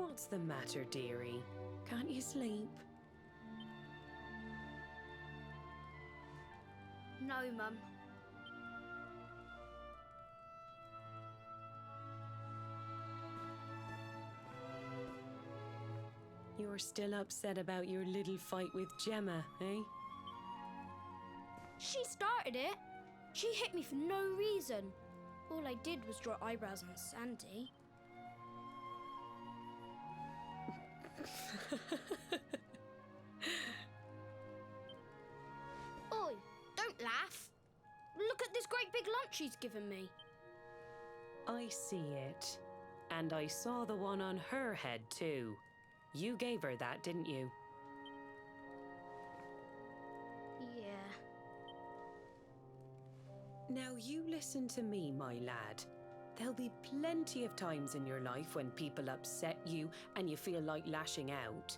What's the matter, dearie? Can't you sleep? No, Mum. You're still upset about your little fight with Gemma, eh? She started it. She hit me for no reason. All I did was draw eyebrows on Sandy. Oi, don't laugh. Look at this great big lunch she's given me. I see it. And I saw the one on her head too. You gave her that, didn't you? Yeah. Now you listen to me, my lad. There'll be plenty of times in your life when people upset you and you feel like lashing out.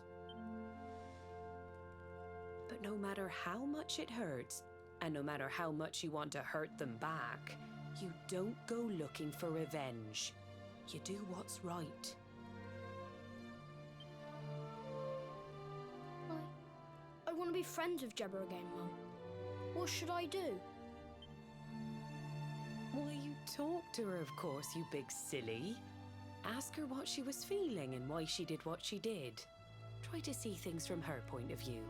But no matter how much it hurts, and no matter how much you want to hurt them back, you don't go looking for revenge. You do what's right. I want to be friends with Gemma again, Mum. What should I do? Why, you talk to her, of course, you big silly. Ask her what she was feeling and why she did what she did. Try to see things from her point of view.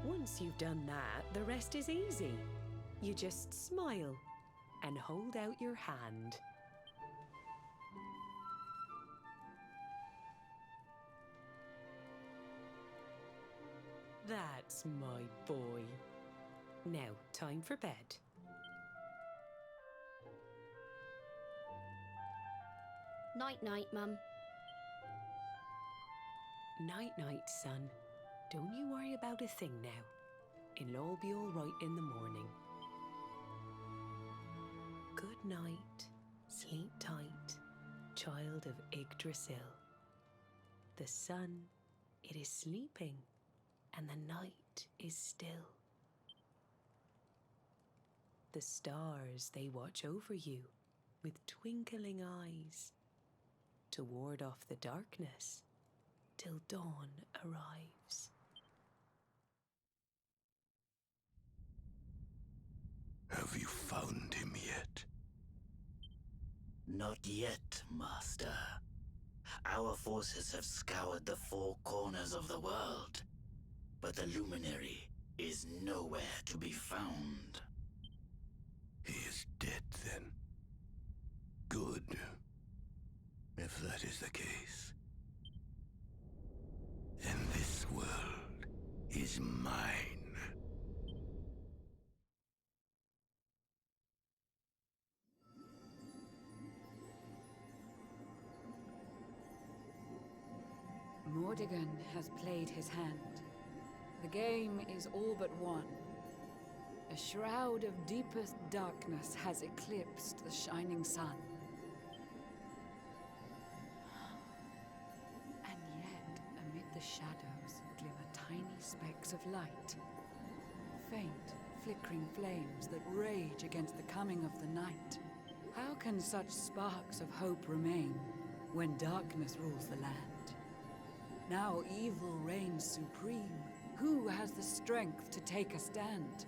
Once you've done that, the rest is easy. You just smile and hold out your hand. That's my boy. Now, time for bed. Night-night, Mum. Night-night, son. Don't you worry about a thing now. It'll all be all right in the morning. Good night. Sleep tight, child of Yggdrasil. The sun, it is sleeping, and the night is still. The stars, they watch over you with twinkling eyes to ward off the darkness till dawn arrives. Have you found him yet? Not yet, Master. Our forces have scoured the four corners of the world, but the luminary is nowhere to be found. He is dead, then. Good. If that is the case, then this world is mine. Mordegon has played his hand. The game is all but won. A shroud of deepest darkness has eclipsed the shining sun. And yet, amid the shadows, glimmer tiny specks of light. Faint, flickering flames that rage against the coming of the night. How can such sparks of hope remain when darkness rules the land? Now evil reigns supreme. Who has the strength to take a stand?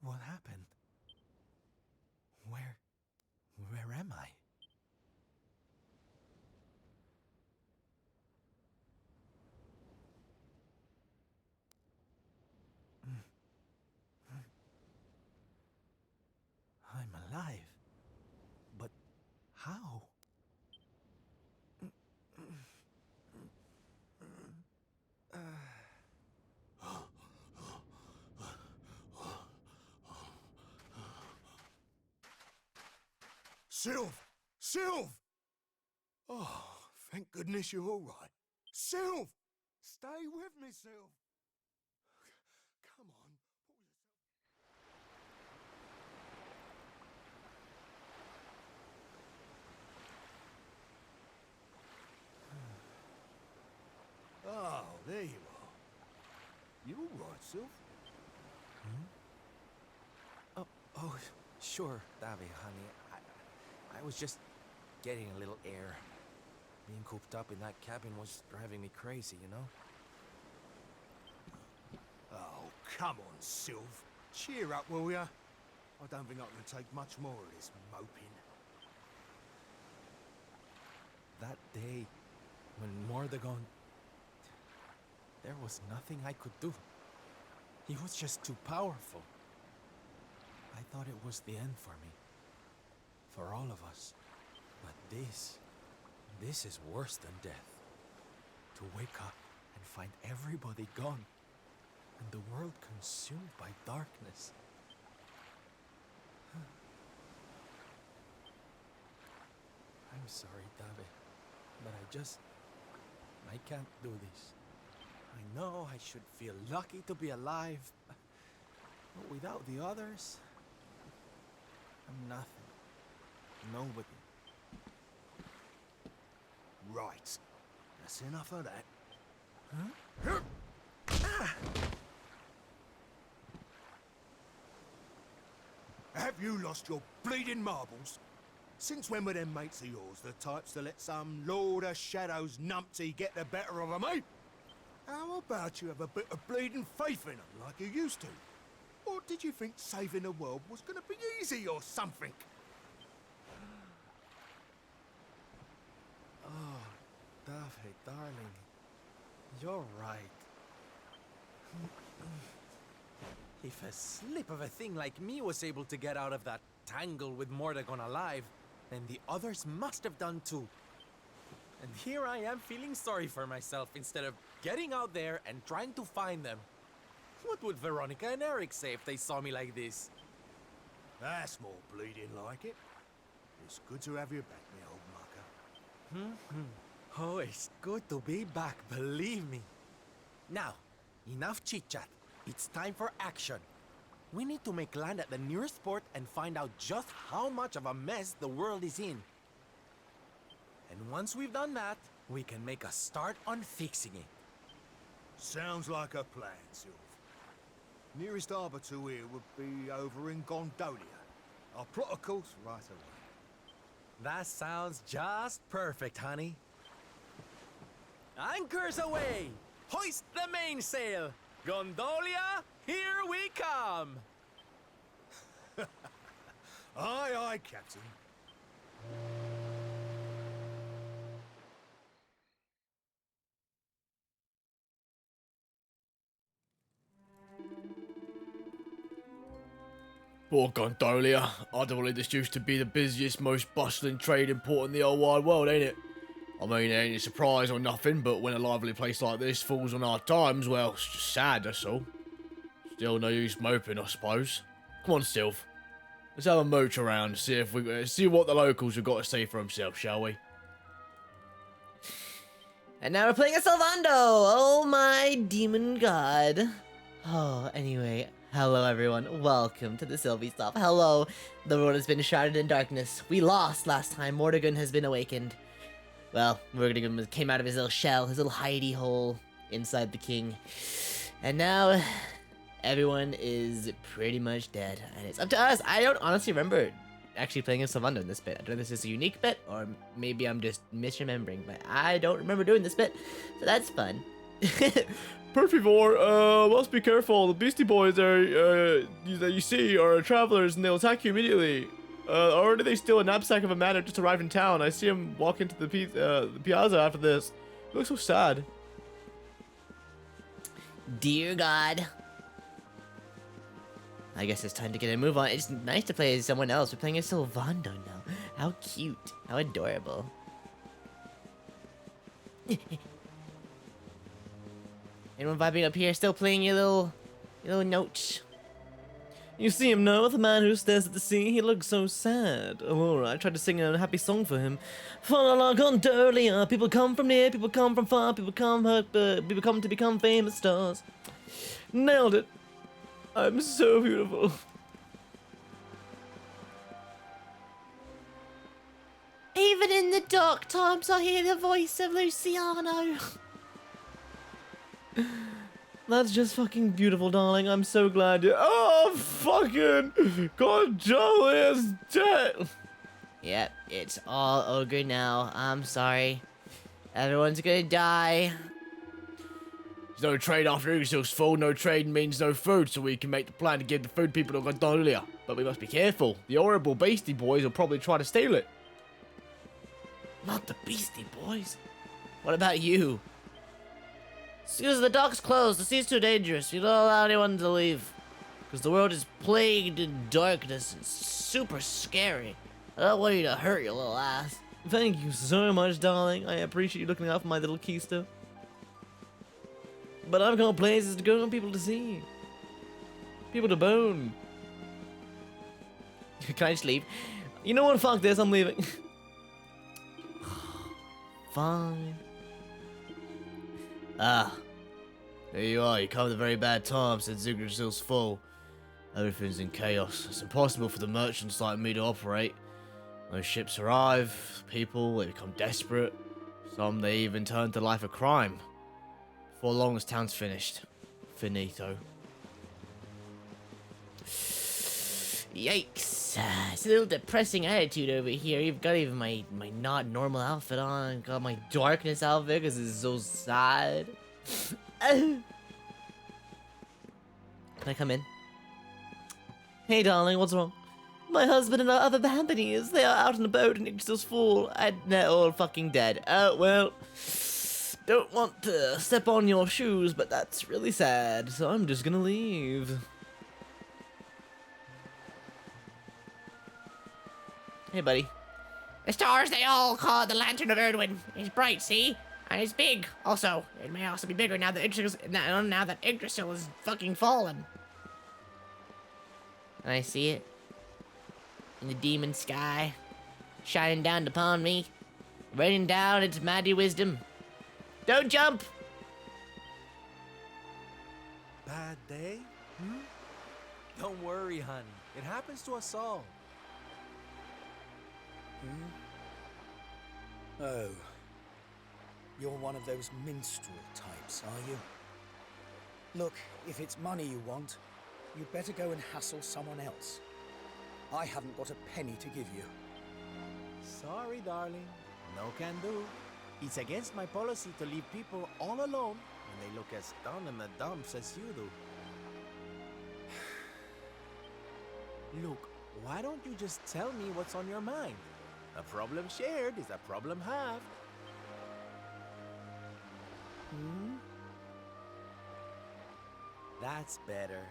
What happened? Where am I? I'm alive. But how? Sylv! Sylv! Oh, Thank goodness you're all right. Sylv! Stay with me, Sylv! Come on. Oh, there you are. You all right, Sylv? Oh, sure, Davy, honey. I was just getting a little air. Being cooped up in that cabin was driving me crazy, you know? Oh, come on, Sylv. Cheer up, will ya? I don't think I can take much more of this moping. That day, when Mordegon... There was nothing I could do. He was just too powerful. I thought it was the end for me. For all of us. But this is worse than death. To wake up and find everybody gone. And the world consumed by darkness. I'm sorry, David, but I can't do this. I know I should feel lucky to be alive, but without the others, I'm nothing. Nobody. Right. That's enough of that. Huh? Have you lost your bleeding marbles? Since when were them mates of yours the types to let some Lord of Shadows numpty get the better of 'em, eh? How about you have a bit of bleeding faith in 'em like you used to? Or did you think saving the world was gonna be easy or something? Oh, David, darling. You're right. If a slip of a thing like me was able to get out of that tangle with Mordegon alive, then the others must have done too. And here I am feeling sorry for myself instead of getting out there and trying to find them. What would Veronica and Eric say if they saw me like this? That's more bleeding like it. It's good to have you back, me old mucker. Oh, it's good to be back, believe me. Now, enough chit-chat. It's time for action. We need to make land at the nearest port and find out just how much of a mess the world is in. And once we've done that, we can make a start on fixing it. Sounds like a plan, Sylv. Nearest harbour to here would be over in Gondolia. I'll plot a course right away. That sounds just perfect, honey. Anchors away! Hoist the mainsail! Gondolia, here we come! Aye, aye, Captain. Poor Gondolia. Ultimately, this used to be the busiest, most bustling trading port in the whole wide world, ain't it? I mean, it ain't a surprise or nothing, but when a lively place like this falls on our times, well, it's just sad, that's all. Still no use moping, I suppose. Come on, Sylv. Let's have a mooch around, see what the locals have got to say for themselves, shall we? And now we're playing a Salvando! Oh my demon god. Oh, anyway, hello everyone. Welcome to the Sylvie stuff. Hello. The world has been shrouded in darkness. We lost last time. Mordegon has been awakened. Well, Mordegon came out of his little shell, his little hidey hole inside the king. And now, everyone is pretty much dead. And it's up to us. I don't honestly remember actually playing a Salvando in this bit. I don't know if this is a unique bit, or maybe I'm just misremembering, but I don't remember doing this bit. So that's fun. Perfivore, must be careful. The Beastie Boys are, that you see are travelers and they'll attack you immediately. Or do they steal a knapsack of a man who just arrived in town? I see him walk into the piazza after this. He looks so sad. Dear God. I guess it's time to get a move on. It's nice to play as someone else. We're playing as Salvando now. How cute. How adorable. Anyone vibing up here? Still playing your little notes? You see him now, the man who stares at the sea. He looks so sad. Oh, I tried to sing a happy song for him. Fa la la gondolia. People come from near, people come from far, people come to become famous stars. Nailed it. I'm so beautiful. Even in the dark times, I hear the voice of Luciano. That's just fucking beautiful, darling. I'm so glad you. Oh, fucking Gondolia's dead. Yep, it's all over now. I'm sorry. Everyone's gonna die. There's no trade after Yggdrasil's full. No trade means no food, so we can make the plan to give the food people to Gondolia. But we must be careful. The horrible Beastie Boys will probably try to steal it. Not the Beastie Boys. What about you? As soon as the docks close, the sea's too dangerous. You don't allow anyone to leave. Because the world is plagued in darkness and super scary. I don't want you to hurt your little ass. Thank you so much, darling. I appreciate you looking out for my little keister. But I've got places to go and people to see. People to bone. Can I just leave? You know what? Fuck this. I'm leaving. Fine. Ah. There you are. You come at a very bad time since Yggdrasil's full. Everything's in chaos. It's impossible for the merchants like me to operate. Those ships arrive, people, they become desperate. Some, they even turn to life of crime. Before long, this town's finished. Finito. Yikes. It's a little depressing attitude over here. You've got even my not normal outfit on. Got my darkness outfit because it's so sad. Can I come in? Hey, darling, what's wrong? My husband and our other companies, they are out on a boat and Yggdrasil's full, and they're all fucking dead. Oh, well, don't want to step on your shoes, but that's really sad, so I'm just gonna leave. Hey, buddy. The stars they all call it the Lantern of Erdwin. It's bright, see? And it's big, also. It may also be bigger now that Yggdrasil is fucking fallen. Can I see it? In the demon sky, shining down upon me, raining down its mighty wisdom. Don't jump! Bad day? Don't worry, honey. It happens to us all. Oh. You're one of those minstrel types, are you? Look, if it's money you want, you'd better go and hassle someone else. I haven't got a penny to give you. Sorry, darling. No can do. It's against my policy to leave people all alone when they look as down in the dumps as you do. Look, why don't you just tell me what's on your mind? A problem shared is a problem halved. That's better.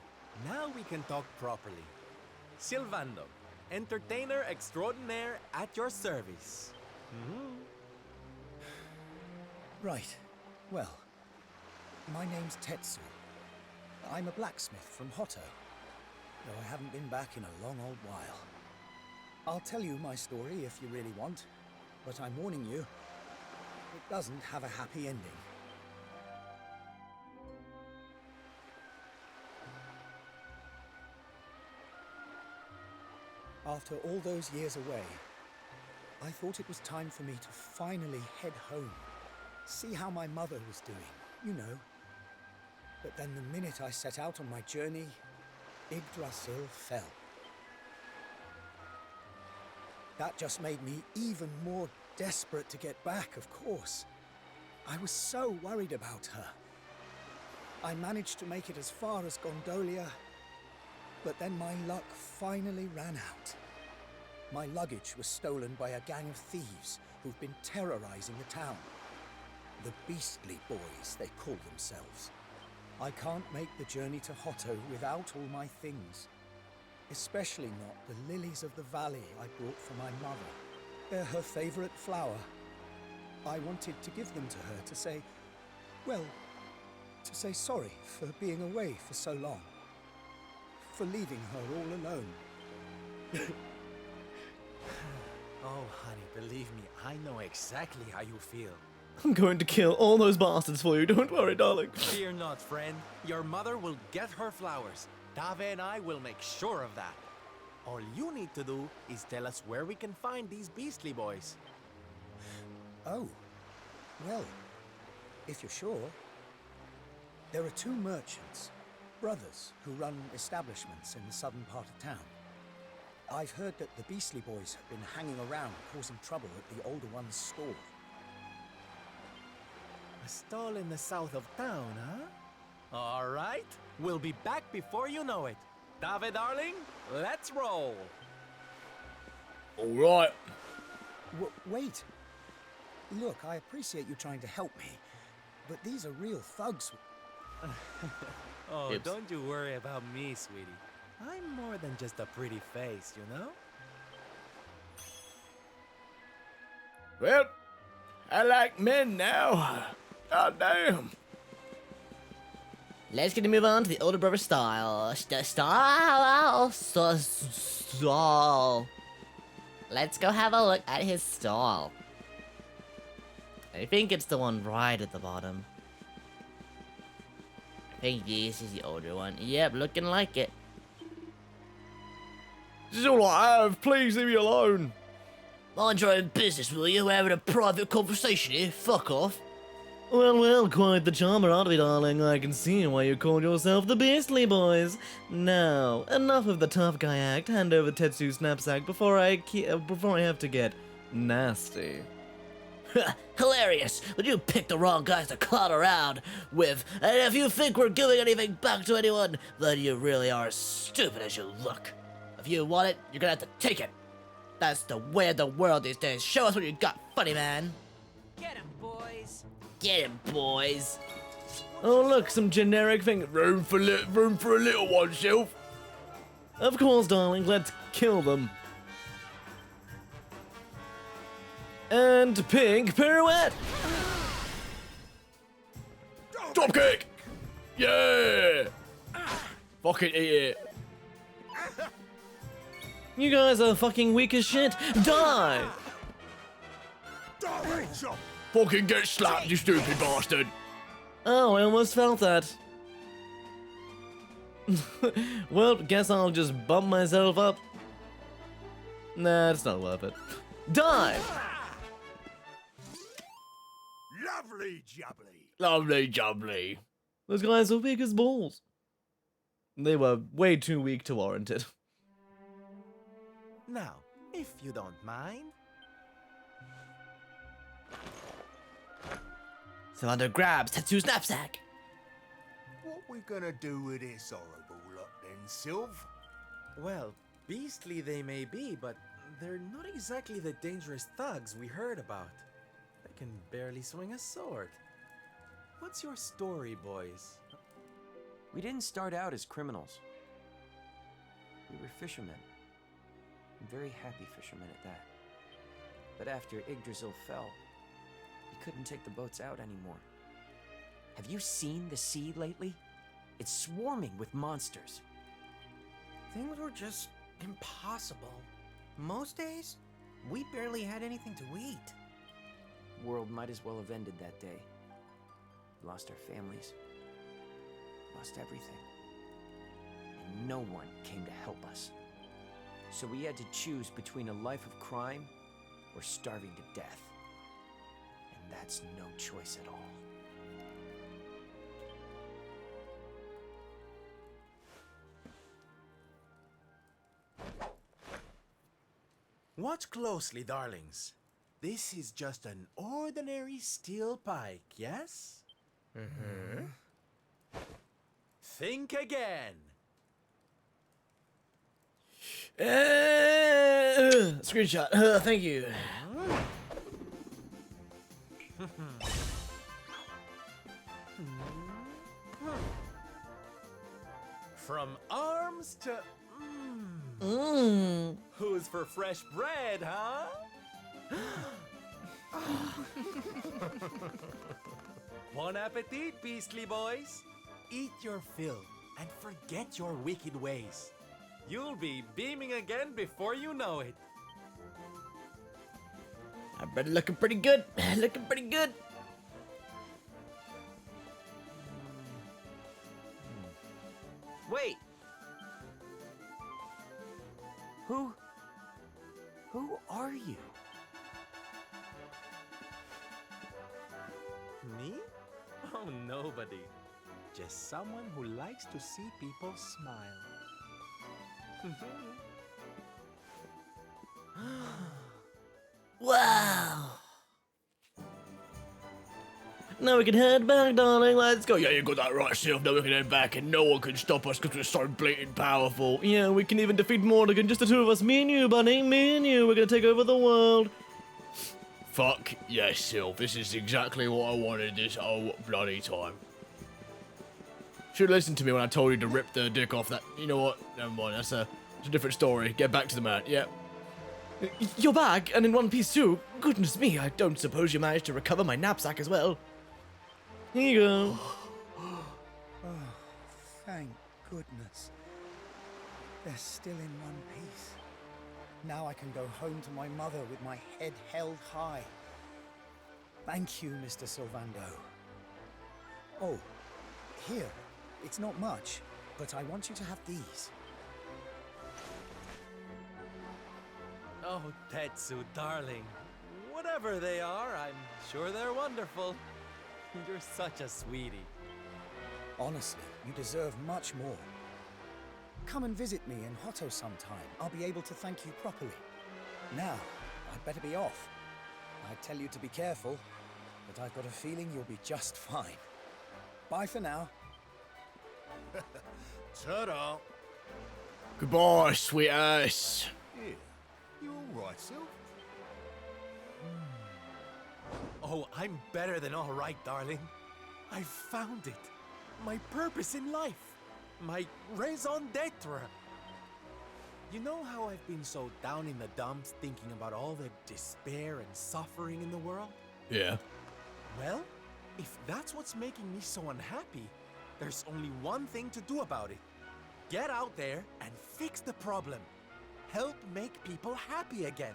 Now we can talk properly. Silvando, entertainer extraordinaire at your service. Right. Well, my name's Tetsu. I'm a blacksmith from Hotto, though I haven't been back in a long old while. I'll tell you my story if you really want, but I'm warning you, it doesn't have a happy ending. After all those years away, I thought it was time for me to finally head home, see how my mother was doing, you know. But then the minute I set out on my journey, Yggdrasil fell. That just made me even more desperate to get back, of course. I was so worried about her. I managed to make it as far as Gondolia, but then my luck finally ran out. My luggage was stolen by a gang of thieves who've been terrorizing the town. The Beastly Boys, they call themselves. I can't make the journey to Hotto without all my things. Especially not the lilies of the valley I brought for my mother. They're her favorite flower. I wanted to give them to her to say, well, to say sorry for being away for so long. for leaving her all alone. Oh, honey, believe me, I know exactly how you feel. I'm going to kill all those bastards for you. Don't worry, darling. Fear not, friend. Your mother will get her flowers. Dave and I will make sure of that. All you need to do is tell us where we can find these beastly boys. Oh, well, if you're sure. There are two merchants, brothers, who run establishments in the southern part of town. I've heard that the Beastly Boys have been hanging around causing trouble at the older one's store. A stall in the south of town, huh? All right, we'll be back before you know it. David, darling, let's roll. All right. Wait. Look, I appreciate you trying to help me, but these are real thugs. Oh, Oops. don't you worry about me, sweetie. I'm more than just a pretty face, you know? Well, I like men now. God damn. Let's get to move on to the older brother style. Stall. Let's go have a look at his stall. I think it's the one right at the bottom. I think this is the older one. Yep, looking like it. This is all I have. Please leave me alone. Mind your own business, will you? We're having a private conversation here. Fuck off. Well, quite the charmer, aren't we, darling? I can see why you called yourself the Beastly Boys. Now, enough of the tough guy act. Hand over Tetsu's knapsack before I have to get nasty. Hilarious! Would you pick the wrong guys to clown around with? And if you think we're giving anything back to anyone, then you really are as stupid as you look. If you want it, you're gonna have to take it. That's the way of the world these days. Show us what you got, funny man. Get him, boys. Get him, boys. Oh, look, some generic thing. Room for a little one, Sylph. Of course, darling. Let's kill them. And pink pirouette. Drop kick. Yeah. Fucking eat it. You guys are fucking weak as shit. Die. Fucking get slapped, you stupid bastard. Oh, I almost felt that. Well, guess I'll just bump myself up. Nah, it's not worth it. Die! Lovely jubbly. Lovely jubbly. Those guys are weak as balls. They were way too weak to warrant it. Now, if you don't mind. Sylvander grabs Tetsu's knapsack. What we gonna do with this horrible lot then, Sylv? Well, beastly they may be, but they're not exactly the dangerous thugs we heard about. They can barely swing a sword. What's your story, boys? We didn't start out as criminals. We were fishermen. Very happy fishermen at that. But after Yggdrasil fell, we couldn't take the boats out anymore. Have you seen the sea lately? It's swarming with monsters. Things were just impossible. Most days, we barely had anything to eat. The world might as well have ended that day. We lost our families. Lost everything. And no one came to help us. So we had to choose between a life of crime or starving to death. And that's no choice at all. Watch closely, darlings. This is just an ordinary steel pike, yes? Mm-hmm. Think again. Screenshot. Thank you. From arms to... Mmm. Who's for fresh bread, huh? Bon appetit, beastly boys. Eat your fill. and forget your wicked ways. You'll be beaming again before you know it. I've been looking pretty good. Looking pretty good. Wait! Who are you? Me? Oh, nobody. Just someone who likes to see people smile. Wow. Now we can head back, darling. Let's go. Yeah, you got that right, Sylph. Now we can head back and no one can stop us because we're so blatant powerful. Yeah, we can even defeat Morrigan. Just the two of us. Me and you, bunny. Me and you. We're gonna take over the world. Fuck yes, Sylph. This is exactly what I wanted this whole bloody time. Should have listened to me when I told you to rip the dick off that. You know what? Never mind. That's a different story. Get back to the man. Yeah. You're back, and in one piece too. Goodness me, I don't suppose you managed to recover my knapsack as well. Here you go. Oh, thank goodness. They're still in one piece. Now I can go home to my mother with my head held high. Thank you, Mr. Sylvando. Oh, here. It's not much, but I want you to have these. Oh, Tetsu, darling. Whatever they are, I'm sure they're wonderful. You're such a sweetie. Honestly, you deserve much more. Come and visit me in Hotto sometime. I'll be able to thank you properly. Now, I'd better be off. I'd tell you to be careful, but I've got a feeling you'll be just fine. Bye for now. Ta-da! Goodbye, sweet ass. Here, you all right, Sylph? Oh, I'm better than all right, darling. I found it. My purpose in life. My raison d'etre. You know how I've been so down in the dumps thinking about all the despair and suffering in the world? Yeah. Well, if that's what's making me so unhappy, there's only one thing to do about it. Get out there and fix the problem. Help make people happy again.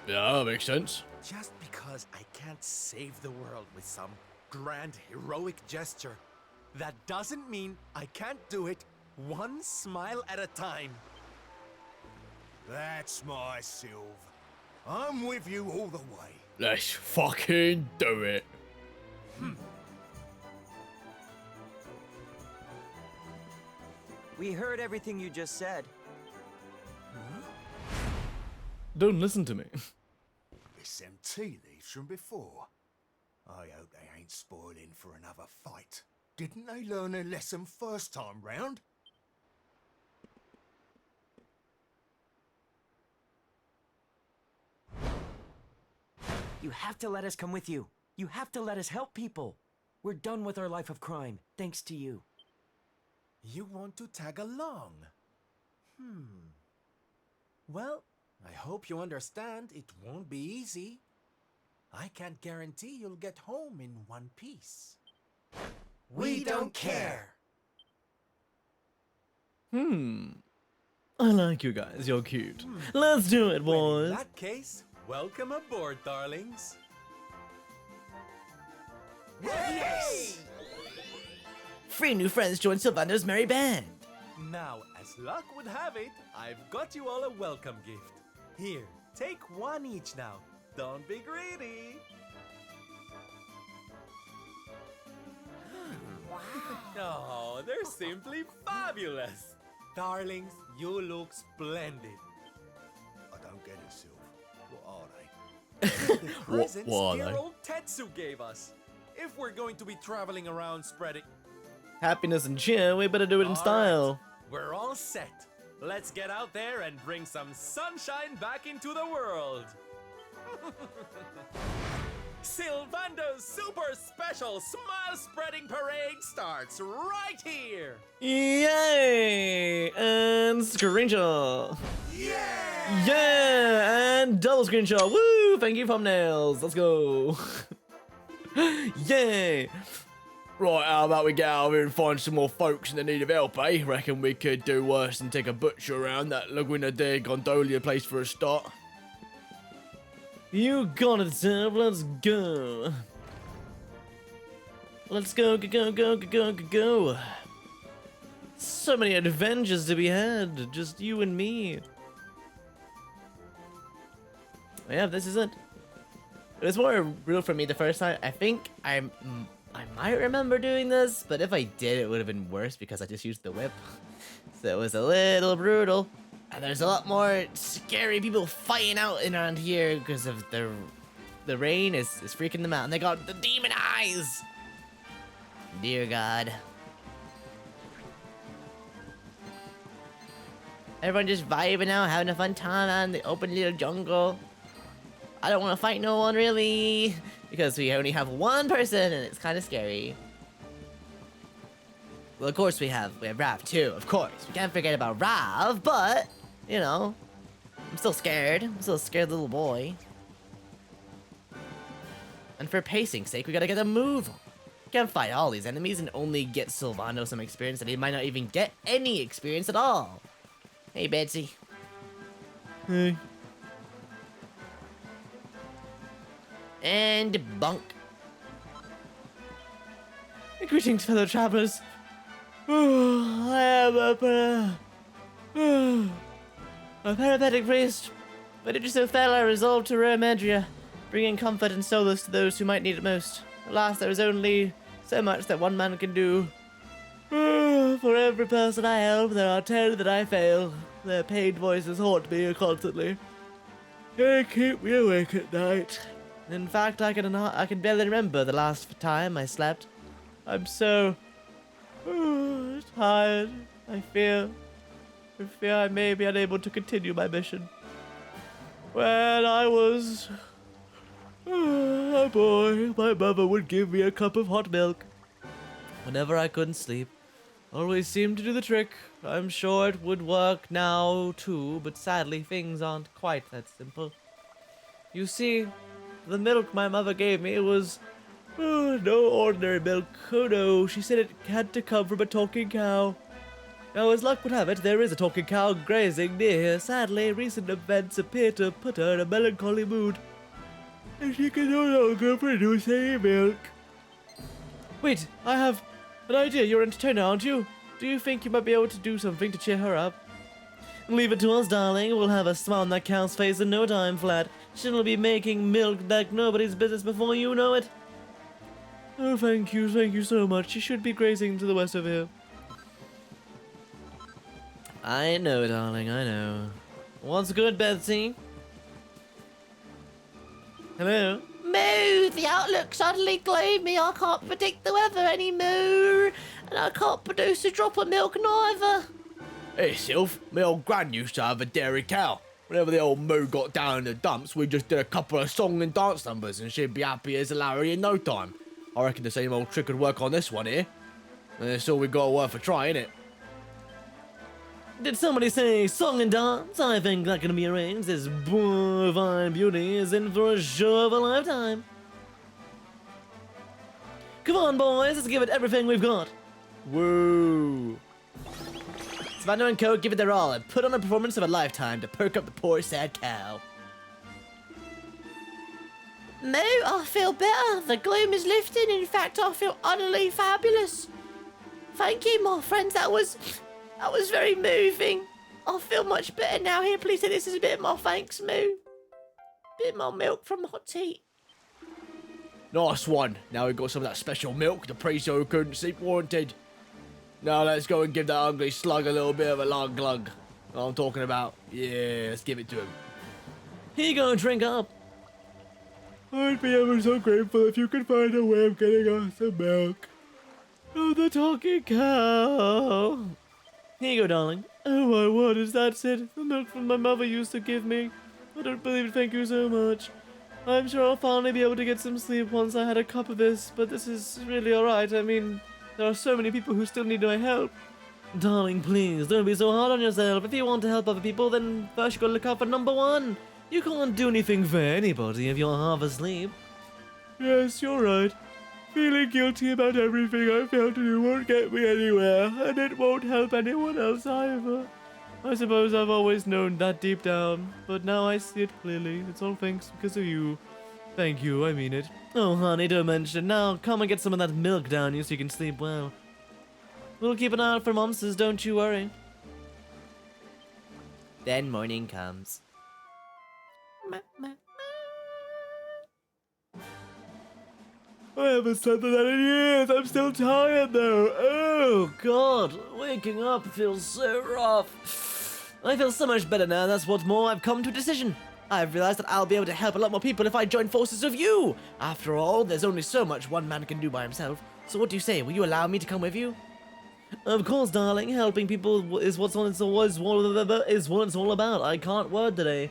Yeah, that makes sense. Just because I can't save the world with some grand heroic gesture, that doesn't mean I can't do it one smile at a time. That's my Sylv. I'm with you all the way. Let's fucking do it. We heard everything you just said. Don't listen to me. It's them tea leaves from before. I hope they ain't spoiling for another fight. Didn't they learn their lesson first time round? You have to let us come with you. You have to let us help people. We're done with our life of crime, thanks to you. You want to tag along? Well, I hope you understand it won't be easy. I can't guarantee you'll get home in one piece. We don't care. I like you guys. You're cute. Let's do it, Well, boys. in that case, welcome aboard, darlings. Yes! Free new friends join Sylvando's merry band. Now, as luck would have it, I've got you all a welcome gift. Here, take one each now. Don't be greedy. Oh, they're simply fabulous. Darlings, you look splendid. I don't get it, Sylv. What are they? The presents what are dear they? old Tetsu gave us. If we're going to be traveling around spreading... Happiness and cheer, we better do it in All style. right, we're all set. Let's get out there and bring some sunshine back into the world. Sylvando's super special smile spreading parade starts right here. Yay! And screenshot. Yeah! Yeah! And double screenshot. Woo! Thank you, thumbnails. Let's go. Yay! Right, how about we get out of here and find some more folks in the need of help, eh? Reckon we could do worse than take a butcher around that Laguna de Gondolia place for a start. You got it, Sam. Let's go. Let's go, go. So many adventures to be had. Just you and me. Yeah, this is it. It was more real for me the first time. I think I might remember doing this, but if I did, it would have been worse because I just used the whip. So it was a little brutal. And there's a lot more scary people fighting out around here because of the rain is freaking them out. And they got the demon eyes. Dear God. Everyone just vibing out, having a fun time out in the open little jungle. I don't want to fight no one really, because we only have one person and it's kind of scary. Well, of course we have Rav too, of course. We can't forget about Rav, but, you know, I'm still scared. I'm still a scared little boy. And for pacing's sake, we gotta get a move on. We can't fight all these enemies and only get Sylvando some experience that he might not even get any experience at all. Hey, Betsy. Hey. And bunk. Greetings, fellow travelers. I am a parapathetic priest, but it just so fell I resolved to roam Adria, bringing comfort and solace to those who might need it most. Alas, there is only so much that one man can do. For every person I help, there are 10 that I fail. Their pained voices haunt me constantly. They keep me awake at night. In fact, I can barely remember the last time I slept. I'm so tired. I fear I may be unable to continue my mission. When I was a boy, my mother would give me a cup of hot milk whenever I couldn't sleep. Always seemed to do the trick. I'm sure it would work now too, but sadly things aren't quite that simple. You see, the milk my mother gave me was no ordinary milk. Oh no, she said it had to come from a talking cow. Now, as luck would have it, there is a talking cow grazing near here. Sadly, recent events appear to put her in a melancholy mood, and she can no longer produce any milk. Wait, I have an idea. You're entertainer, aren't you? Do you think you might be able to do something to cheer her up? Leave it to us, darling. We'll have a smile on that cow's face in no time flat. She'll be making milk like nobody's business before you know it. Oh, thank you so much. She should be grazing to the west of here. I know, darling, I know. What's good, Betsy? Hello? Moo! The outlook suddenly gloomy. I can't predict the weather anymore. And I can't produce a drop of milk neither. Hey, Sylph, my old gran used to have a dairy cow. Whenever the old moo got down in the dumps, we just did a couple of song and dance numbers and she'd be happy as a Larry in no time. I reckon the same old trick would work on this one here. And it's all we got worth a try, innit? Did somebody say song and dance? I think that can be arranged. This bovine beauty is in for a show of a lifetime. Come on, boys, let's give it everything we've got. Woo! Savannah and Co. give it their all and put on a performance of a lifetime to perk up the poor sad cow. Moo, I feel better. The gloom is lifting. In fact, I feel utterly fabulous. Thank you, my friends. That was very moving. I feel much better now. Here, please take this as a bit of my thanks, Moo. Bit more milk from Hot Tea. Nice one. Now we've got some of that special milk the priest who couldn't sleep wanted. Now let's go and give that ugly slug a little bit of a lug glug. What I'm talking about. Yeah, let's give it to him. Here you go, drink up. I'd be ever so grateful if you could find a way of getting us some milk. Oh, the talking cow. Here you go, darling. Oh my word, is that it? The milk from my mother used to give me. I don't believe it, thank you so much. I'm sure I'll finally be able to get some sleep once I had a cup of this, but this is really alright. I mean, there are so many people who still need my help. Darling, please, don't be so hard on yourself. If you want to help other people, then first you gotta look out for number one. You can't do anything for anybody if you're half asleep. Yes, you're right. Feeling guilty about everything I failed to do won't get me anywhere, and it won't help anyone else either. I suppose I've always known that deep down, but now I see it clearly. It's all thanks because of you. Thank you, I mean it. Oh, honey, don't mention it. Now, come and get some of that milk down you so you can sleep well. We'll keep an eye out for monsters, don't you worry. Then morning comes. I haven't slept like that in years. I'm still tired though. Oh God, waking up feels so rough. I feel so much better now, and that's what's more, I've come to a decision. I've realized that I'll be able to help a lot more people if I join forces with you. After all, there's only so much one man can do by himself. So what do you say? Will you allow me to come with you? Of course, darling. Helping people is what it's all about. I can't word today.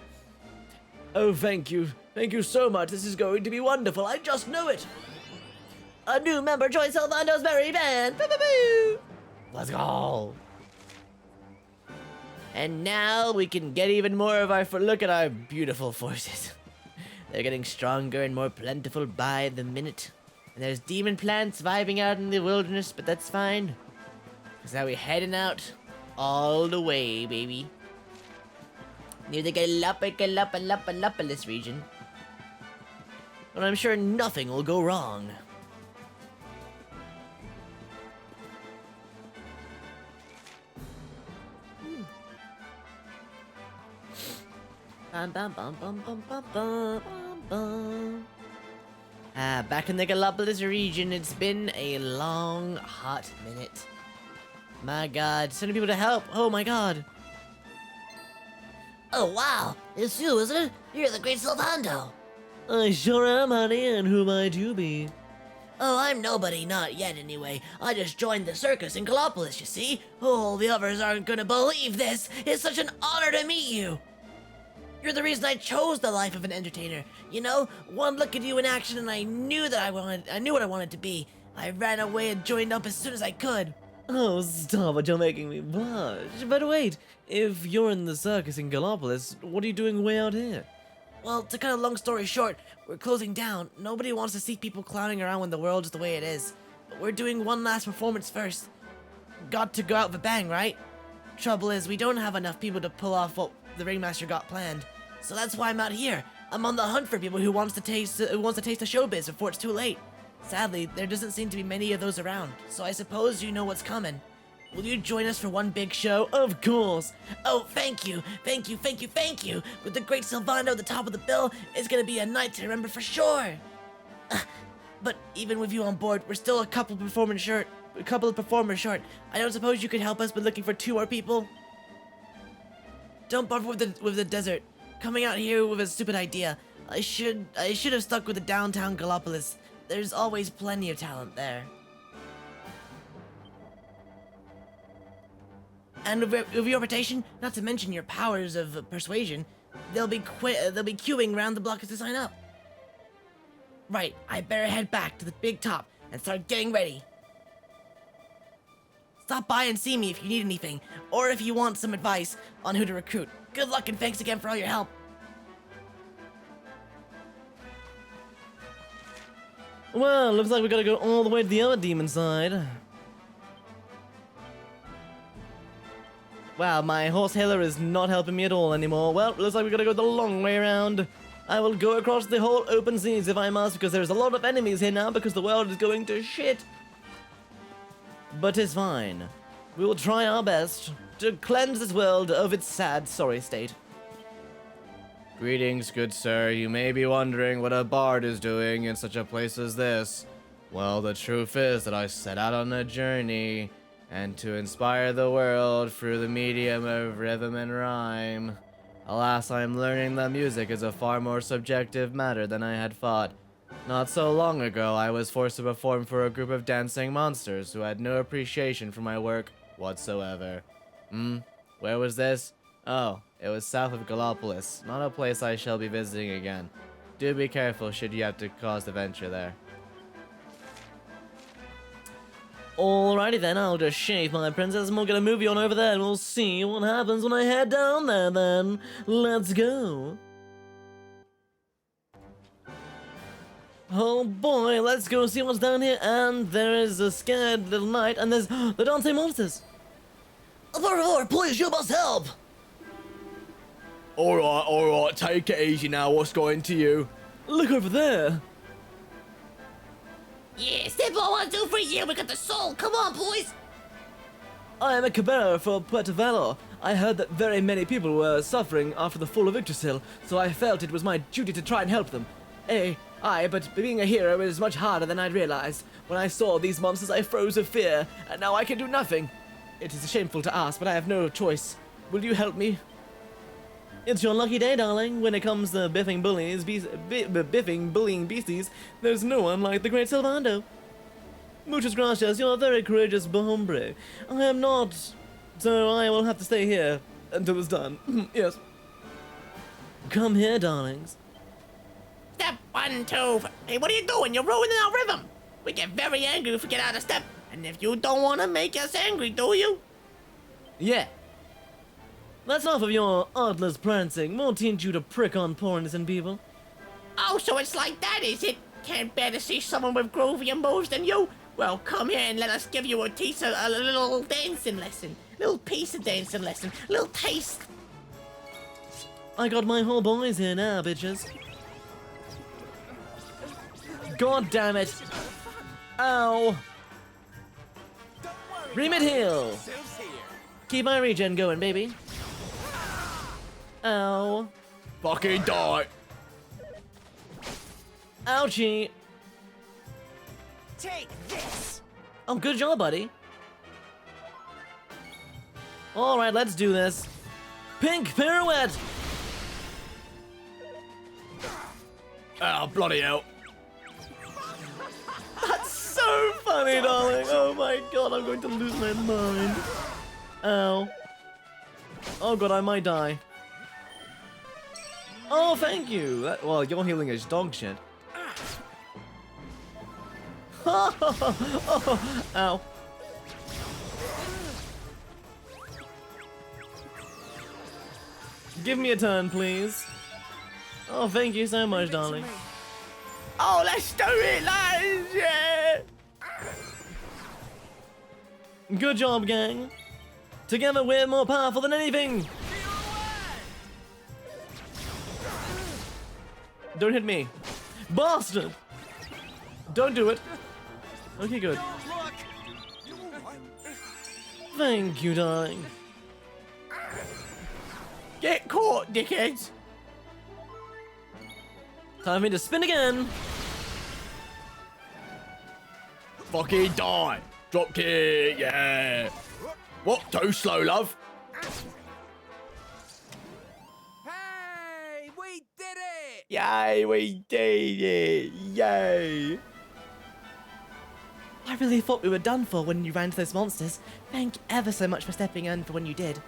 Oh, thank you. Thank you so much. This is going to be wonderful. I just know it. A new member joins Salvando's merry band. Boo-boo-boo. Let's go. And now we can get even more of our... Look at our beautiful forces. They're getting stronger and more plentiful by the minute. And there's demon plants vibing out in the wilderness, but that's fine. Because now we're heading out all the way, baby. Near the Galapagos region. But I'm sure nothing will go wrong. Bum, bum, bum, bum, bum, bum, bum, bum. Back in the Galapagos region, it's been a long, hot minute. My God, sending people to help. Oh my God. Oh wow, it's you, isn't it? You're the great Silvando. I sure am, honey, and who might you be? Oh, I'm nobody, not yet anyway. I just joined the circus in Galapagos, you see? Oh, the others aren't gonna believe this. It's such an honor to meet you. You're the reason I chose the life of an entertainer. You know, one look at you in action and I knew what I wanted to be. I ran away and joined up as soon as I could. Oh, stop it, you're making me blush. But wait, if you're in the circus in Galapagos, what are you doing way out here? Well, to cut a long story short, we're closing down. Nobody wants to see people clowning around when the world is the way it is. But we're doing one last performance first. Got to go out with a bang, right? Trouble is, we don't have enough people to pull off what the ringmaster got planned. So that's why I'm out here. I'm on the hunt for people who wants to taste the showbiz before it's too late. Sadly, there doesn't seem to be many of those around, so I suppose you know what's coming. Will you join us for one big show? Of course. Oh, thank you. Thank you, thank you, thank you. With the great Silvando at the top of the bill, it's gonna be a night to remember for sure. But even with you on board, we're still a couple of performers short. I don't suppose you could help us by looking for 2 more people? Don't bother with the desert. Coming out here with a stupid idea. I should have stuck with the downtown Galapagos. There's always plenty of talent there. And with your reputation, not to mention your powers of persuasion, they'll be queuing around the block to sign up. Right, I better head back to the big top and start getting ready. Stop by and see me if you need anything, or if you want some advice on who to recruit. Good luck and thanks again for all your help. Well, looks like we gotta go all the way to the other demon side. Wow, my horse Hiller is not helping me at all anymore. Well, looks like we gotta go the long way around. I will go across the whole open seas if I must, because there's a lot of enemies here now because the world is going to shit. But it's fine. We will try our best to cleanse this world of its sad, sorry state. Greetings, good sir. You may be wondering what a bard is doing in such a place as this. Well, the truth is that I set out on a journey, and to inspire the world through the medium of rhythm and rhyme. Alas, I am learning that music is a far more subjective matter than I had thought. Not so long ago, I was forced to perform for a group of dancing monsters who had no appreciation for my work whatsoever. Where was this? Oh, it was south of Galapagos, not a place I shall be visiting again. Do be careful should you have to cause the venture there. Alrighty then, I'll just shave my princess and we'll get a movie on over there and we'll see what happens when I head down there then. Let's go. Oh boy, let's go see what's down here. And there is a scared little knight, and there's the dancing monsters. Por favor, please, you must help. Alright, take it easy now. What's got into you? Look over there. Yeah, step on 1, 2, 3, yeah, we got the soul. Come on, boys. I am a caballero for Puerto Valor. I heard that very many people were suffering after the fall of Yggdrasil, so I felt it was my duty to try and help them. But being a hero is much harder than I'd realized. When I saw these monsters, I froze with fear, and now I can do nothing. It is shameful to ask, but I have no choice. Will you help me? It's your lucky day, darling. When it comes to biffing bullying beasties, there's no one like the great Silvando. Muchas gracias, you're a very courageous hombre. I am not, so I will have to stay here until it's done. Yes. Come here, darlings. Step 1, 2. Hey, what are you doing? You're ruining our rhythm. We get very angry if we get out of step. And if you don't want to make us angry, do you? Yeah. That's enough of your artless prancing. We'll teach you to prick on poor innocent people. Oh, so it's like that, is it? Can't bear to see someone with groovier moves than you? Well, come here and let us give you a little dancing lesson. Little piece of dancing lesson. Little taste. I got my whole boys here now, bitches. God damn it. Ow. Remit heal. Keep my regen going, baby. Ow. Fucking die. Ouchie. Take this! Oh, good job, buddy. Alright, let's do this. Pink pirouette. Ah, bloody hell. That's so funny, darling. Oh my god, I'm going to lose my mind. Ow. Oh god, I might die. Oh, thank you. Well, your healing is dog shit. Ow. Give me a turn, please. Oh, thank you so much, darling. Oh, let's do it, lads! Yeah! Good job, gang. Together, we're more powerful than anything. Don't hit me. Bastard! Don't do it. Okay, good. Thank you, darling. Get caught, dickheads! Time for me to spin again. Fucking die. Drop kick, yeah. What? Too slow, love. Hey, we did it! Yay, we did it. Yay. I really thought we were done for when you ran to those monsters. Thank you ever so much for stepping in for when you did.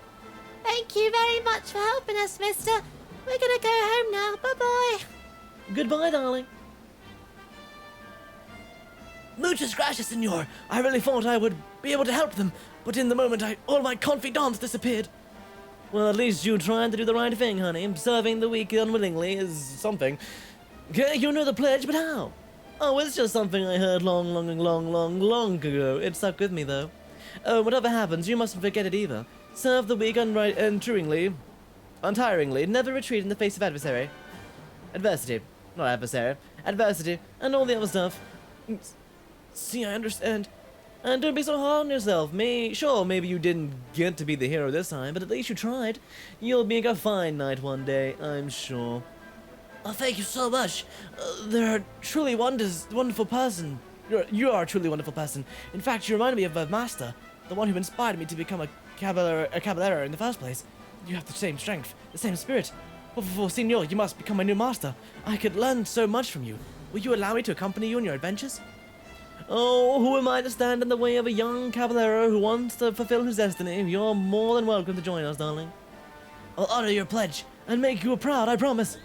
Thank you very much for helping us, mister. We're gonna go home now. Bye-bye. Goodbye, darling. Muchas gracias, senor. I really thought I would be able to help them, but in the moment, all my confidants disappeared. Well, at least you tried to do the right thing, honey. Serving the weak unwillingly is something. Okay, you know the pledge, but how? Oh, it's just something I heard long ago. It stuck with me, though. Oh, whatever happens, you mustn't forget it either. Serve the weak untiringly, never retreat in the face of adversary. Adversity. Not adversary. Adversity, and all the other stuff. See, I understand. And don't be so hard on yourself. Sure, maybe you didn't get to be the hero this time, but at least you tried. You'll make a fine knight one day, I'm sure. Oh, thank you so much. They're truly wonderful person. You are a truly wonderful person. In fact, you remind me of my master, the one who inspired me to become a caballero in the first place. You have the same strength, the same spirit. For Senor, you must become my new master. I could learn so much from you. Will you allow me to accompany you on your adventures? Oh, who am I to stand in the way of a young caballero who wants to fulfill his destiny? You're more than welcome to join us, darling. I'll honor your pledge and make you proud, I promise.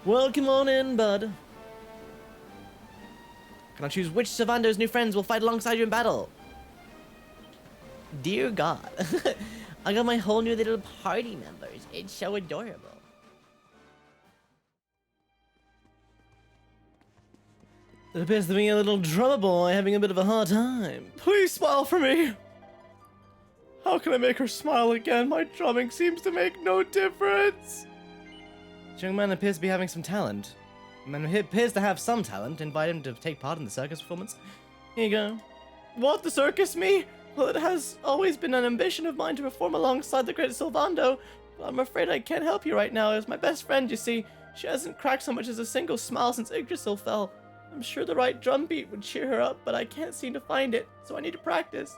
Welcome on in, bud. Can I choose which Servando's new friends will fight alongside you in battle? Dear God. I got my whole new little party members. It's so adorable. It appears to be a little drummer boy having a bit of a hard time. Please smile for me. How can I make her smile again? My drumming seems to make no difference. This young man appears to be having some talent. He appears to have some talent. Invite him to take part in the circus performance. Here you go. What, the circus, me? Well, it has always been an ambition of mine to perform alongside the great Sylvando, but I'm afraid I can't help you right now. As my best friend, you see, she hasn't cracked so much as a single smile since Yggdrasil fell. I'm sure the right drum beat would cheer her up, but I can't seem to find it, so I need to practice.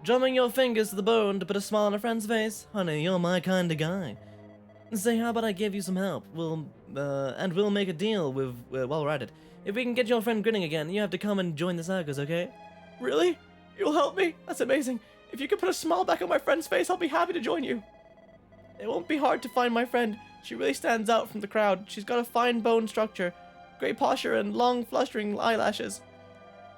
Drumming your fingers to the bone to put a smile on a friend's face? Honey, you're my kind of guy. Say, how about I give you some help? We'll make a deal with, while we're at it. If we can get your friend grinning again, you have to come and join the circus, okay? Really? You'll help me? That's amazing. If you could put a smile back on my friend's face, I'll be happy to join you. It won't be hard to find my friend. She really stands out from the crowd. She's got a fine bone structure, great posture, and long, flustering eyelashes.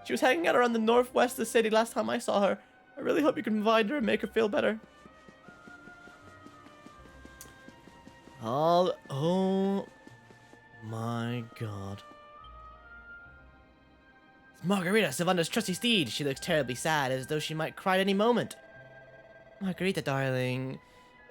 She was hanging out around the northwest of the city last time I saw her. I really hope you can find her and make her feel better. Oh my god. It's Margarita, Sylvando's trusty steed. She looks terribly sad, as though she might cry at any moment. Margarita, darling,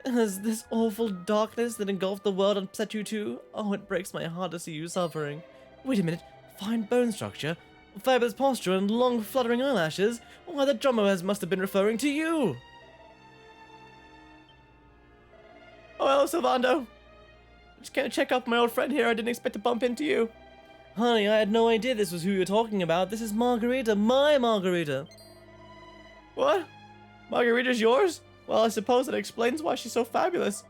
has this awful darkness that engulfed the world upset you too? Oh, it breaks my heart to see you suffering. Wait a minute, fine bone structure, fabulous posture, and long fluttering eyelashes? Why, the drummer must have been referring to you! Oh, hello, Sylvando. Just came to check up my old friend here. I didn't expect to bump into you. Honey, I had no idea this was who you were talking about. This is Margarita, my Margarita. What? Margarita's yours? Well, I suppose that explains why she's so fabulous.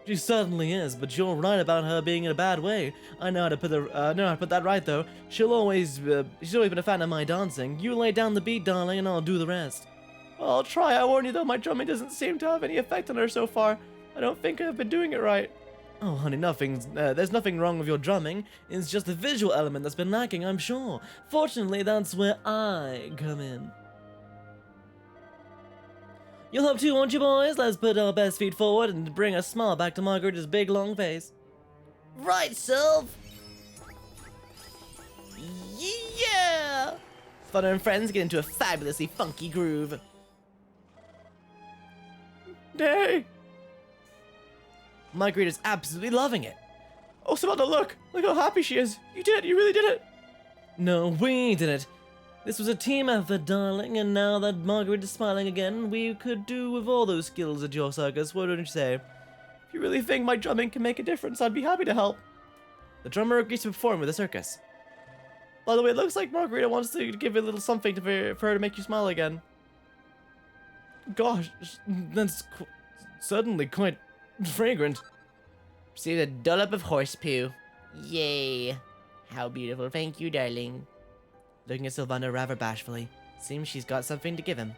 She certainly is, but you're right about her being in a bad way. I know how to put that right, though. She's always been a fan of my dancing. You lay down the beat, darling, and I'll do the rest. Well, I'll try. I warn you, though, my drumming doesn't seem to have any effect on her so far. I don't think I've been doing it right. Oh, honey, there's nothing wrong with your drumming. It's just the visual element that's been lacking, I'm sure. Fortunately, that's where I come in. You'll help too, won't you, boys? Let's put our best feet forward and bring a smile back to Margarita's big, long face. Right, Sylv! Yeah! Fun and friends get into a fabulously funky groove. Hey! Margarita's absolutely loving it. Oh, Samantha, look! Look how happy she is! You did it! You really did it! No, we did it. This was a team effort, darling, and now that Margarita's smiling again, we could do with all those skills at your circus, what don't you say? If you really think my drumming can make a difference, I'd be happy to help. The drummer agrees to perform with the circus. By the way, it looks like Margarita wants to give a little something for her to make you smile again. Gosh, that's certainly quite fragrant. Receive a dollop of horse poo. Yay. How beautiful. Thank you, darling. Looking at Sylvando rather bashfully. Seems she's got something to give him.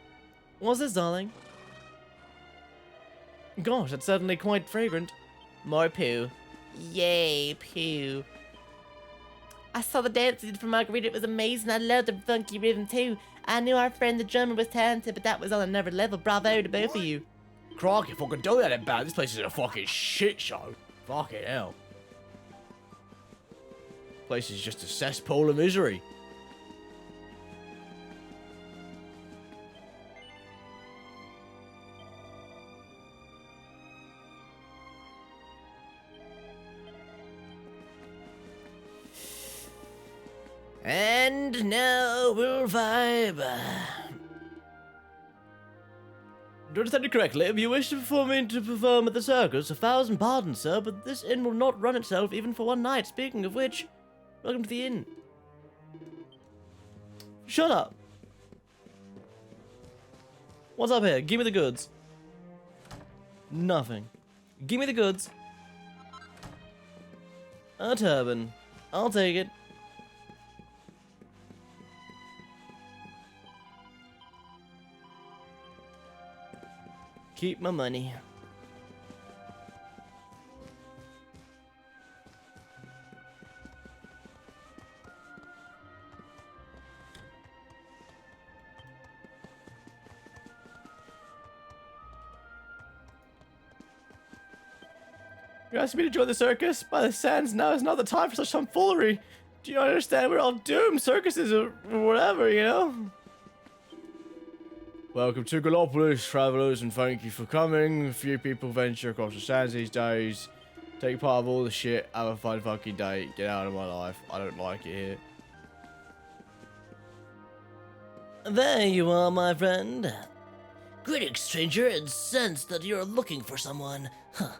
What's this, darling? Gosh, that's certainly quite fragrant. More poo. Yay, poo. I saw the dance you did for Margarita. It was amazing. I loved the funky rhythm too. I knew our friend the drummer was talented, but that was on another level. Bravo to both of you. Crikey, if I could do that in bad, this place is a fucking shit show. Fucking hell. This place is just a cesspool of misery. And now we'll vibe. Do I understand you correctly? If you wish to perform at the circus, 1,000 pardons, sir, but this inn will not run itself even for one night. Speaking of which, welcome to the inn. Shut up. What's up here? Give me the goods. Nothing. Give me the goods. A turban. I'll take it. Keep my money. You asked me to join the circus? By the sands, now is not the time for such tomfoolery. Do you understand? We're all doomed. Circuses or whatever, you know? Welcome to Gallopolis, travelers, and thank you for coming. Few people venture across the sands these days. Take part of all the shit. Have a fun fucking day. Get out of my life. I don't like it here. There you are, my friend. Greetings, stranger, and sense that you're looking for someone. Huh.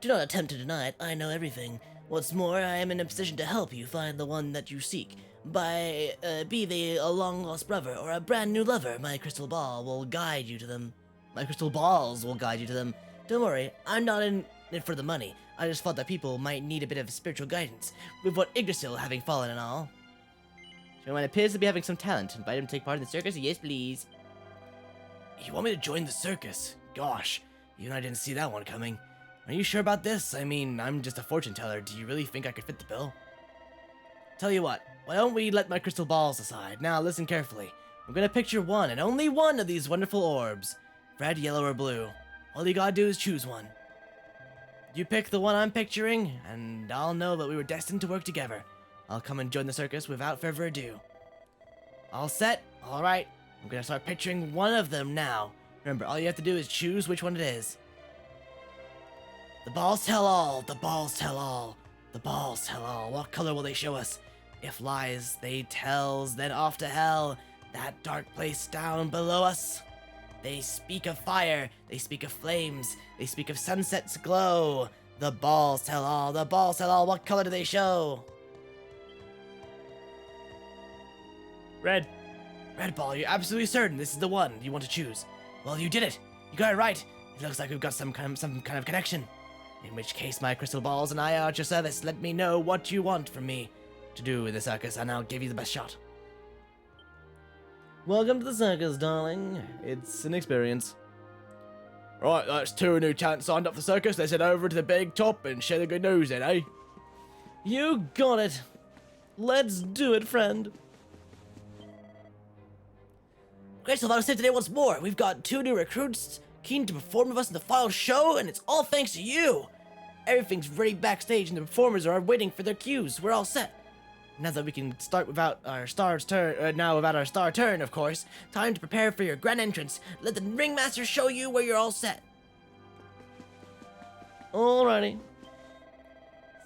Do not attempt to deny it. I know everything. What's more, I am in a position to help you find the one that you seek. Be they a long-lost brother or a brand-new lover, my crystal ball will guide you to them. My crystal balls will guide you to them. Don't worry, I'm not in it for the money. I just thought that people might need a bit of spiritual guidance, with what Yggdrasil having fallen and all. Showman appears to be having some talent. Invite him to take part in the circus? Yes, please. You want me to join the circus? Gosh, you and I didn't see that one coming. Are you sure about this? I mean, I'm just a fortune teller. Do you really think I could fit the bill? Tell you what, why don't we let my crystal balls aside? Now listen carefully. I'm gonna picture one and only one of these wonderful orbs. Red, yellow, or blue. All you gotta do is choose one. You pick the one I'm picturing, and I'll know that we were destined to work together. I'll come and join the circus without further ado. All set? Alright. I'm gonna start picturing one of them now. Remember, all you have to do is choose which one it is. The balls tell all. The balls tell all. The balls tell all. What color will they show us? If lies they tells, then off to hell. That dark place down below us. They speak of fire. They speak of flames. They speak of sunset's glow. The balls tell all. The balls tell all. What color do they show? Red. Red ball, you're absolutely certain this is the one you want to choose. Well, you did it. You got it right. It looks like we've got some kind of connection. In which case, my crystal balls and I are at your service. Let me know what you want from me to do in the circus, and I'll give you the best shot. Welcome to the circus, darling. It's an experience. Right, that's two new talents signed up for the circus. Let's head over to the big top and share the good news then, eh? You got it. Let's do it, friend. Great, Sylvano saved today once more. We've got 2 new recruits keen to perform with us in the final show, and it's all thanks to you. Everything's ready backstage, and the performers are waiting for their cues. We're all set. Now that we can start without our star turn, of course, time to prepare for your grand entrance. Let the ringmaster show you where you're all set. Alrighty.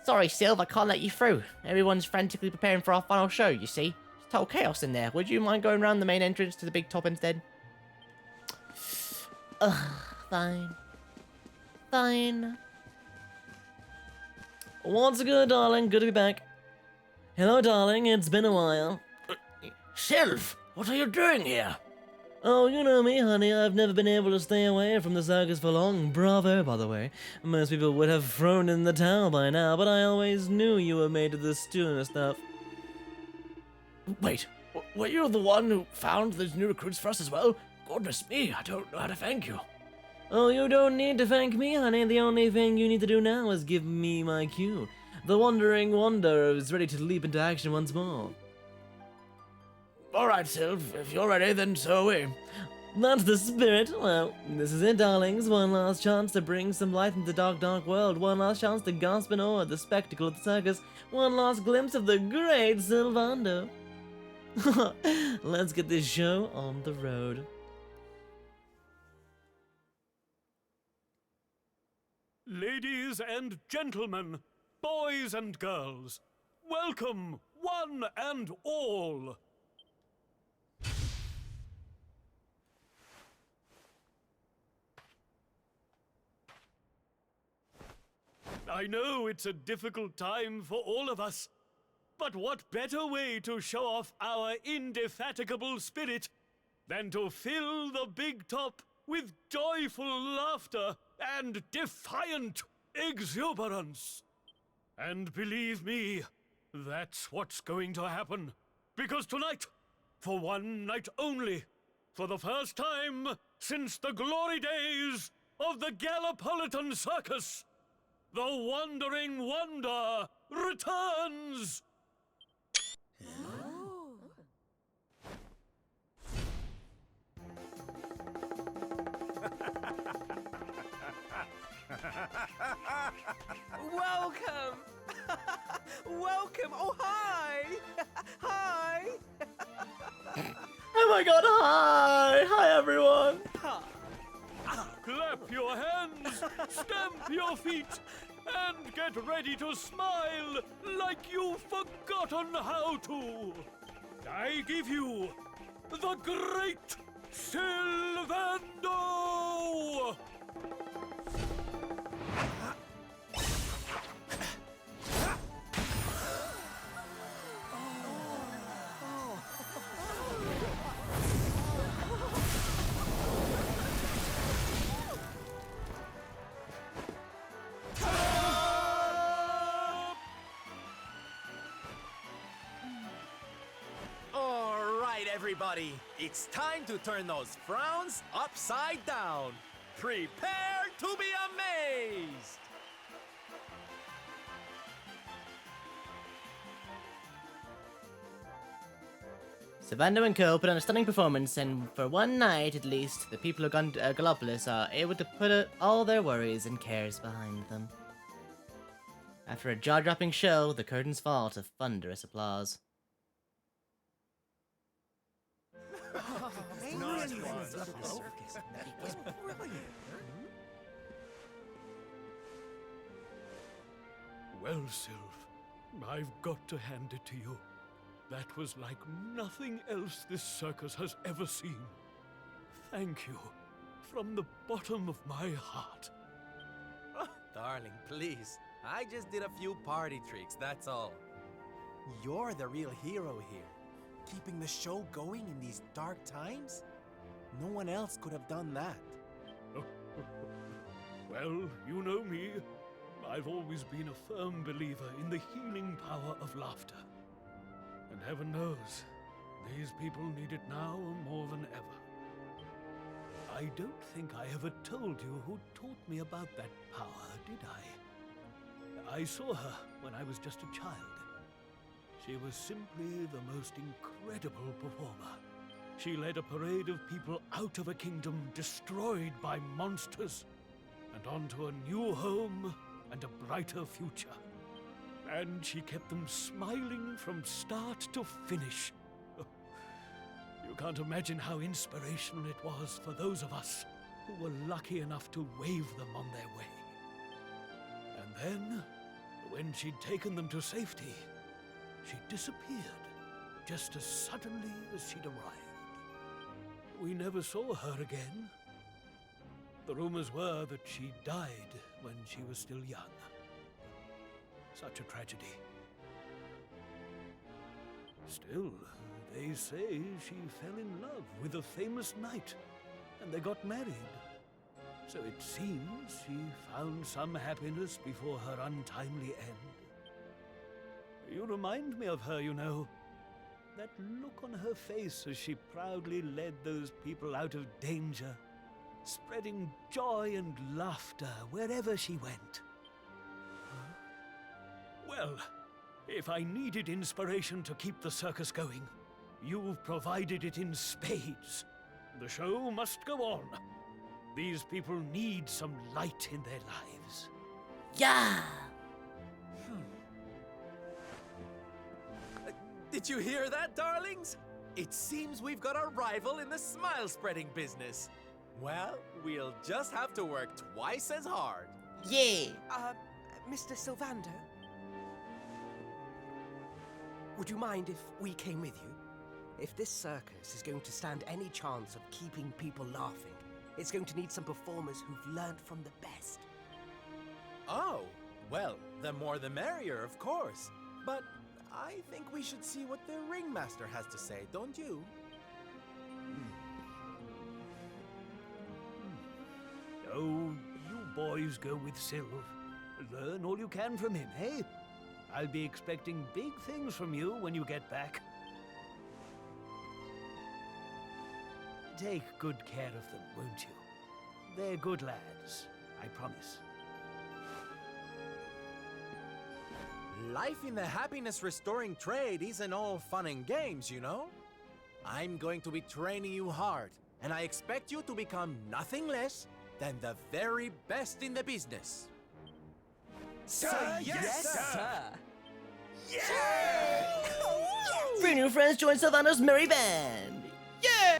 Sorry, Sylv, I can't let you through. Everyone's frantically preparing for our final show, you see. It's total chaos in there. Would you mind going around the main entrance to the big top instead? Fine. Fine. What's good, darling? Good to be back. Hello, darling. It's been a while. Sylv, what are you doing here? Oh, you know me, honey. I've never been able to stay away from the circus for long. Bravo, by the way. Most people would have thrown in the towel by now, but I always knew you were made of this tuna stuff. Wait, were you the one who found those new recruits for us as well? Goodness me, I don't know how to thank you. Oh, you don't need to thank me, honey. The only thing you need to do now is give me my cue. The Wandering Wanderer is ready to leap into action once more. Alright, Sylv, if you're ready, then so are we. That's the spirit. Well, this is it, darlings. One last chance to bring some light into the dark, dark world. One last chance to gasp in awe at the spectacle of the circus. One last glimpse of the great Sylvando. Let's get this show on the road. Ladies and gentlemen, boys and girls, welcome one and all. I know it's a difficult time for all of us, but what better way to show off our indefatigable spirit than to fill the big top with joyful laughter and defiant exuberance? And believe me, that's what's going to happen. Because tonight, for one night only, for the first time since the glory days of the Gallopolitan Circus, the Wandering Wonder returns! Welcome! Welcome! Oh, hi! Hi! Oh my god, hi! Hi, everyone! Clap your hands, stamp your feet, and get ready to smile like you've forgotten how to. I give you the Great Sylvando! All right, everybody. It's time to turn those frowns upside down. Prepare to be amazed! Savando and Co. put on a stunning performance, and for one night at least, the people of Gallopolis are able to put all their worries and cares behind them. After a jaw-dropping show, the curtains fall to thunderous applause. Well, Sylv, I've got to hand it to you. That was like nothing else this circus has ever seen. Thank you, from the bottom of my heart. Oh, darling, please. I just did a few party tricks, that's all. You're the real hero here. Keeping the show going in these dark times? No one else could have done that. Well, you know me. I've always been a firm believer in the healing power of laughter. And heaven knows, these people need it now more than ever. I don't think I ever told you who taught me about that power, did I? I saw her when I was just a child. She was simply the most incredible performer. She led a parade of people out of a kingdom destroyed by monsters and onto a new home and a brighter future. And she kept them smiling from start to finish. You can't imagine how inspirational it was for those of us who were lucky enough to wave them on their way. And then, when she'd taken them to safety, she disappeared, just as suddenly as she'd arrived. We never saw her again. The rumors were that she died when she was still young. Such a tragedy. Still, they say she fell in love with a famous knight, and they got married. So it seems she found some happiness before her untimely end. You remind me of her, you know. That look on her face as she proudly led those people out of danger, spreading joy and laughter wherever she went. Well, if I needed inspiration to keep the circus going, you've provided it in spades. The show must go on. These people need some light in their lives. Yeah! Did you hear that, darlings? It seems we've got a rival in the smile-spreading business. Well, we'll just have to work twice as hard. Yeah! Mr. Sylvando? Would you mind if we came with you? If this circus is going to stand any chance of keeping people laughing, it's going to need some performers who've learned from the best. Oh, well, the more the merrier, of course. But I think we should see what the ringmaster has to say, don't you? Oh, you boys go with Sylv. Learn all you can from him, eh? I'll be expecting big things from you when you get back. Take good care of them, won't you? They're good lads, I promise. Life in the happiness-restoring trade isn't all fun and games, you know? I'm going to be training you hard, and I expect you to become nothing less than the very best in the business. Sir, yes, sir. Three new friends join Sylvano's merry band. Yeah!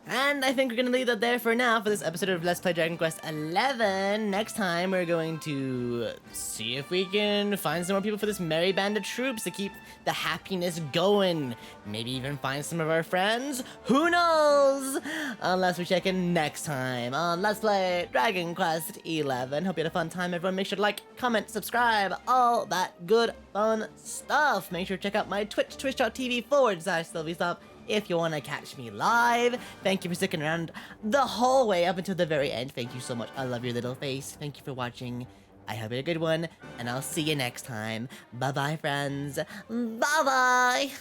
And I think we're gonna leave that there for now for this episode of Let's Play Dragon Quest 11. Next time, we're going to see if we can find some more people for this merry band of troops to keep the happiness going. Maybe even find some of our friends. Who knows? Unless we check in next time on Let's Play Dragon Quest 11. Hope you had a fun time, everyone. Make sure to like, comment, subscribe, all that good fun stuff. Make sure to check out my Twitch, twitch.tv/SylvieStop. If you want to catch me live. Thank you for sticking around the whole way up until the very end. Thank you so much. I love your little face. Thank you for watching. I hope you had a good one, and I'll see you next time. Bye-bye, friends. Bye-bye.